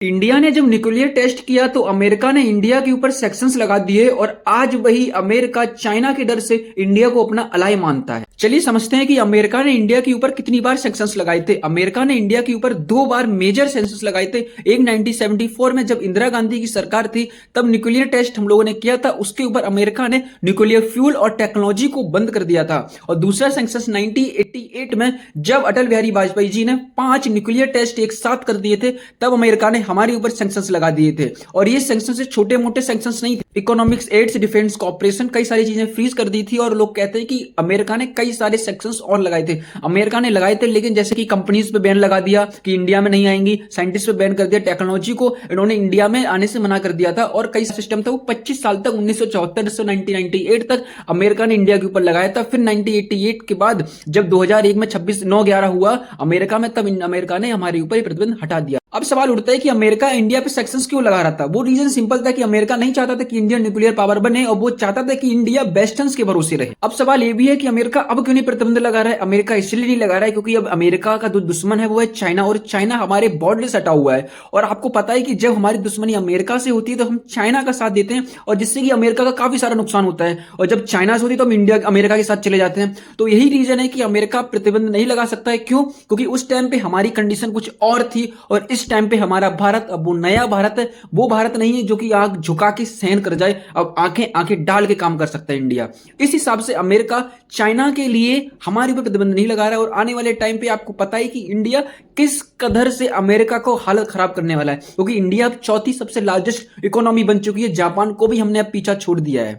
India ने जब nuclear test किया तो अमेरिका ने इंडिया के ऊपर सैक्शंस लगा दिए और आज वही अमेरिका चाइना के डर से इंडिया को अपना अलाय मानता है। चलिए समझते हैं कि अमेरिका ने इंडिया के ऊपर कितनी बार सैक्शंस लगाए थे। अमेरिका ने इंडिया के ऊपर 2 बार मेजर सैक्शंस लगाए थे। एक 1974 में जब इंदिरा गांधी की सरकार थी तब न्यूक्लियर टेस्ट हम लोगों ने किया था, उसके ऊपर अमेरिका ने न्यूक्लियर फ्यूल और टेक्नोलॉजी को बंद कर दिया था। और दूसरा सैक्शंस 1988 में जब अटल बिहारी वाजपेयी जी ने 5 न्यूक्लियर टेस्ट एक साथ कर दिए थे तब अमेरिका ने हमारे ऊपर सैंक्शंस लगा दिए थे। और ये सैंक्शंस छोटे मोटे सैंक्शंस नहीं थे। इकोनॉमिक्स एड्स, डिफेंस कॉर्पोरेशन, कई सारी चीजें फ्रीज कर दी थी। और लोग कहते हैं कि अमेरिका ने कई सारे सैंक्शंस और लगाए थे। अमेरिका ने लगाए थे, लेकिन जैसे कि कंपनीज पे बैन लगा दिया कि इंडिया में नहीं आएंगी, साइंटिस्ट पे बैन कर दिया, टेक्नोलॉजी को इन्होंने इंडिया में आने से मना कर दिया था। और कई सिस्टम था वो 25 साल तक 1974 से 1998 तक अमेरिका ने इंडिया के ऊपर लगाया था। फिर 1988 के बाद जब 2001 में 26/9/11 हुआ अमेरिका में, तब अमेरिका ने हमारे ऊपर प्रतिबंध हटा दिया। अब सवाल उठता है कि अमेरिका इंडिया पे सैक्शंस क्यों लगा रहा था। वो रीजन सिंपल था कि अमेरिका नहीं चाहता था कि इंडिया न्यूक्लियर पावर बने और वो चाहता था कि इंडिया वेस्टर्न्स के भरोसे रहे। अब सवाल ये भी है कि अमेरिका अब क्यों नहीं प्रतिबंध लगा रहा है। अमेरिका इसलिए नहीं लगा रहा है क्योंकि अब अमेरिका का जो दुश्मन है वो है चाइना, और चाइना हमारे बॉर्डर से सटा हुआ है। और आपको पता है कि जब हमारी दुश्मनी अमेरिका से होती है तो हम चाइना का साथ देते हैं, और जिससे कि अमेरिका का काफी सारा नुकसान होता है। और जब चाइना से होती है तो हम इंडिया अमेरिका के साथ चले जाते हैं। तो यही रीजन है कि अमेरिका प्रतिबंध नहीं लगा सकता है। क्यों? क्योंकि उस टाइम पे हमारी कंडीशन कुछ और थी, और इस टाइम पे हमारा भारत अब वो नया भारत है। वो भारत नहीं है जो कि आंख झुका के सहन कर जाए, अब आंखें आंखें डाल के काम कर सकता है इंडिया। इस हिसाब से अमेरिका चाइना के लिए हमारे ऊपर प्रतिबंध नहीं लगा रहा है। और आने वाले टाइम पे आपको पता है कि इंडिया किस कदर से अमेरिका को हालत खराब करने वाला है, क्योंकि इंडिया अब चौथी सबसे लार्जेस्ट इकोनॉमी बन चुकी है। जापान को भी हमने अब पीछा छोड़ दिया है।